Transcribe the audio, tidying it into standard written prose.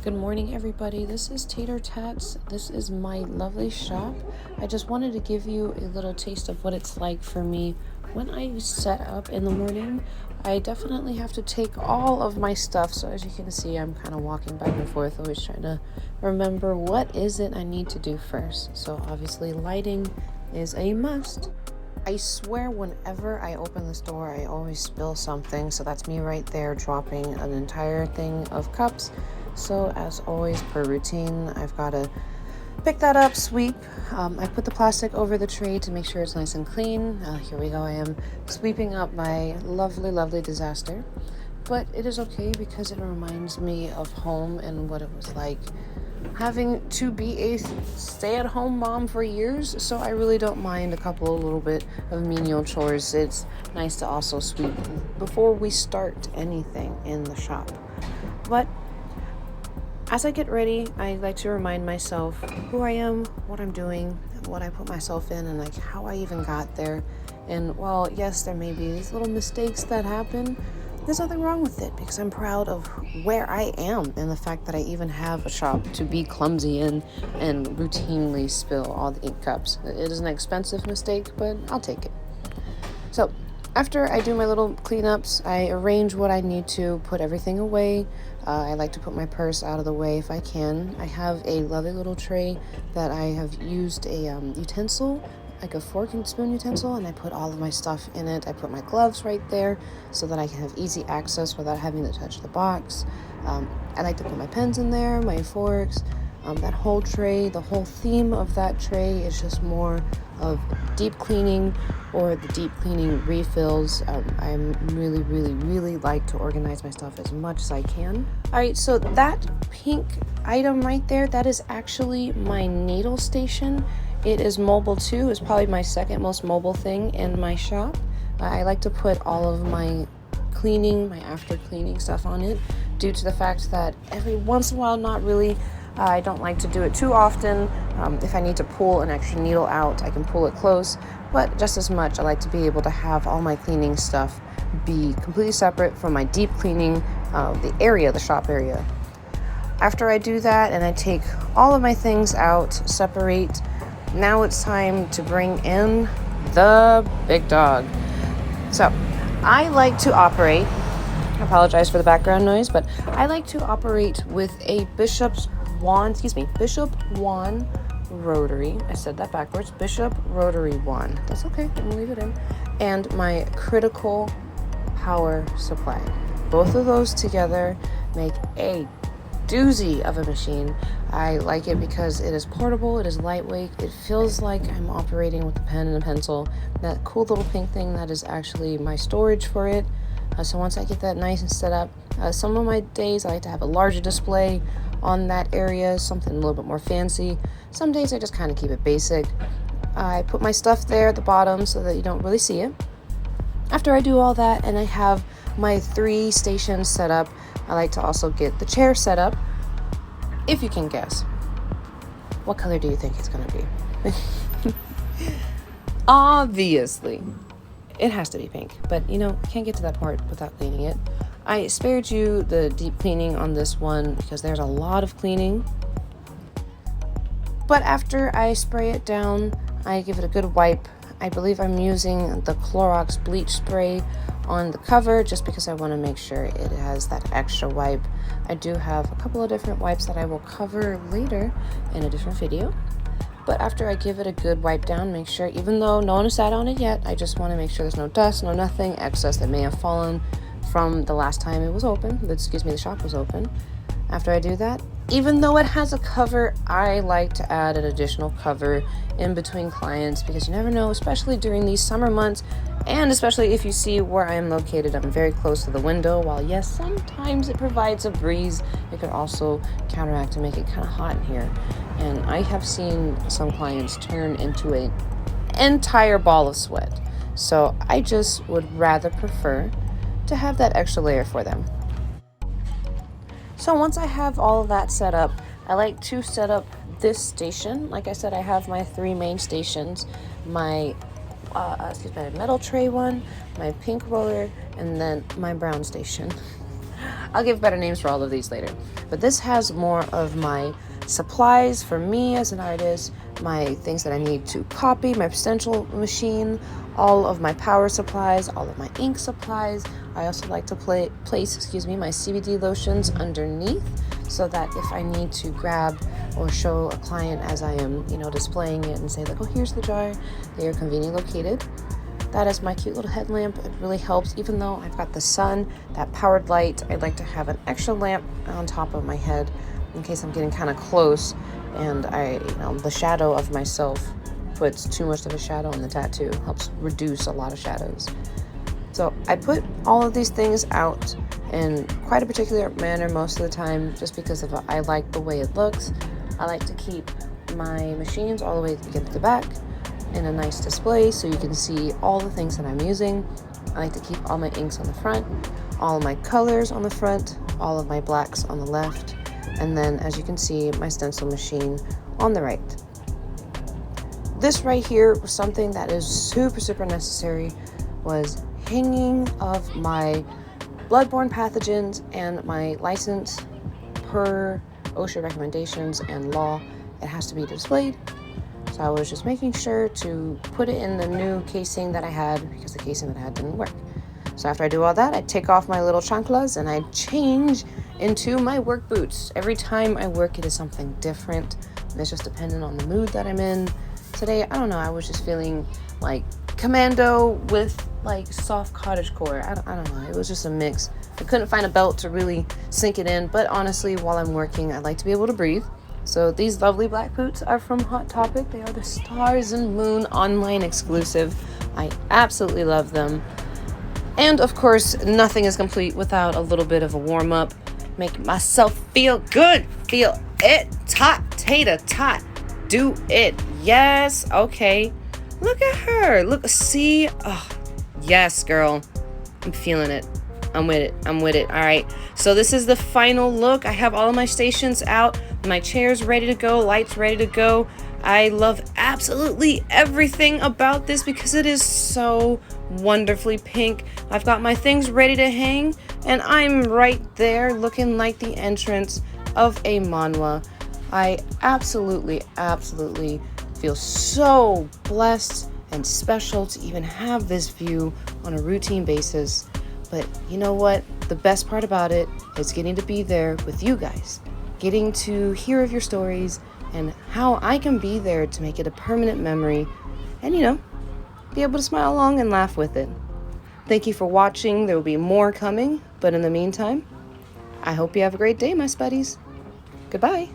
Good morning, everybody. This is Tater Tats. This is my lovely shop. I just wanted to give you a little taste of what it's like for me when I set up in the morning. I definitely have to take all of my stuff. So as you can see, I'm kind of walking back and forth, always trying to remember what is it I need to do first. So obviously lighting is a must. I swear whenever I open this door, I always spill something. So that's me right there dropping an entire thing of cups. So as always, per routine, I've got to pick that up, sweep. I put the plastic over the tray to make sure it's nice and clean. Here we go. I am sweeping up my lovely, lovely disaster. But it is okay because it reminds me of home and what it was like having to be a stay-at-home mom for years. So I really don't mind a little bit of menial chores. It's nice to also sweep before we start anything in the shop. But as I get ready, I like to remind myself who I am, what I'm doing, what I put myself in, and like how I even got there. And while yes, there may be these little mistakes that happen, there's nothing wrong with it because I'm proud of where I am and the fact that I even have a shop to be clumsy in and routinely spill all the ink cups. It is an expensive mistake, but I'll take it. So after I do my little cleanups, I arrange what I need to, put everything away. I like to put my purse out of the way if I can. I have a lovely little tray that I have used a utensil, like a fork and spoon utensil, and I put all of my stuff in it. I put my gloves right there so that I can have easy access without having to touch the box. I like to put my pens in there, my forks, that whole tray. The whole theme of that tray is just more of deep cleaning or the deep cleaning refills. I'm really like to organize my stuff as much as I can. All right, so that pink item right there, that is actually my needle station. It is mobile too. It's probably my second most mobile thing in my shop. I like to put all of my cleaning, my after cleaning stuff on it due to the fact that every once in a while, not really, I don't like to do it too often. If I need to pull an extra needle out, I can pull it close. But just as much, I like to be able to have all my cleaning stuff be completely separate from my deep cleaning, the shop area. After I do that and I take all of my things out, separate, now it's time to bring in the big dog. So I like to operate, I apologize for the background noise, but I like to operate with a Bishop wand rotary. I said that backwards. Bishop rotary wand. That's okay. I'm gonna leave it in. And my critical power supply. Both of those together make a doozy of a machine. I like it because it is portable, it is lightweight, it feels like I'm operating with a pen and a pencil. That cool little pink thing, that is actually my storage for it. So once I get that nice and set up, some of my days I like to have a larger display on that area, something a little bit more fancy. Some days I just kind of keep it basic. I put my stuff there at the bottom so that you don't really see it. After I do all that and I have my 3 stations set up, I like to also get the chair set up. If you can guess, what color do you think it's going to be? Obviously, it has to be pink, but can't get to that part without cleaning it. I spared you the deep cleaning on this one because there's a lot of cleaning. But after I spray it down, I give it a good wipe. I believe I'm using the Clorox bleach spray on the cover just because I want to make sure it has that extra wipe. I do have a couple of different wipes that I will cover later in a different video. But after I give it a good wipe down, make sure, even though no one has sat on it yet, I just want to make sure there's no dust, no nothing excess that may have fallen from the last time it was open. The shop was open. After I do that, even though it has a cover, I like to add an additional cover in between clients because you never know, especially during these summer months, and especially if you see where I am located, I'm very close to the window. While yes, sometimes it provides a breeze, it could also counteract to make it kind of hot in here. And I have seen some clients turn into an entire ball of sweat. So I just would rather prefer to have that extra layer for them. So once I have all of that set up, I like to set up this station. Like I said, I have my 3 main stations, my metal tray one, my pink roller, and then my brown station. I'll give better names for all of these later. But this has more of my supplies for me as an artist, my things that I need to copy, my stencil machine, all of my power supplies, all of my ink supplies. I also like to place my CBD lotions underneath so that if I need to grab or show a client as I am, displaying it and say like, oh, here's the jar, they are conveniently located. That is my cute little headlamp. It really helps. Even though I've got the sun, that powered light, I'd like to have an extra lamp on top of my head in case I'm getting kind of close and the shadow of myself puts too much of a shadow on the tattoo. Helps reduce a lot of shadows. So I put all of these things out in quite a particular manner most of the time just because I like the way it looks. I like to keep my machines all the way against the back in a nice display so you can see all the things that I'm using. I like to keep all my inks on the front, all of my colors on the front, all of my blacks on the left, and then as you can see, my stencil machine on the right. This right here was something that is super necessary, was hanging of my bloodborne pathogens and my license per OSHA recommendations and law. It has to be displayed. So I was just making sure to put it in the new casing that I had because the casing that I had didn't work. So after I do all that, I take off my little chanclas and I change into my work boots. Every time I work, it is something different. And it's just dependent on the mood that I'm in. Today, I don't know, I was just feeling like commando with like soft cottagecore. I don't know, it was just a mix. I couldn't find a belt to really sink it in, but honestly, while I'm working, I like to be able to breathe. So these lovely black boots are from Hot Topic. They are the Stars and Moon online exclusive. I absolutely love them. And of course, nothing is complete without a little bit of a warm-up. Make myself feel good. Feel it. Tater Tot. Do it. Yes. Okay. Look at her. Look. See. Oh, yes, girl. I'm feeling it. I'm with it. All right. So this is the final look. I have all of my stations out. My chair's ready to go. Lights ready to go. I love absolutely everything about this because it is so wonderfully pink. I've got my things ready to hang, and I'm right there looking like the entrance of a manhwa. I absolutely feel so blessed and special to even have this view on a routine basis. But you know what? The best part about it is getting to be there with you guys, getting to hear of your stories and how I can be there to make it a permanent memory and, be able to smile along and laugh with it. Thank you for watching. There will be more coming, but in the meantime, I hope you have a great day, my Spuddies. Goodbye.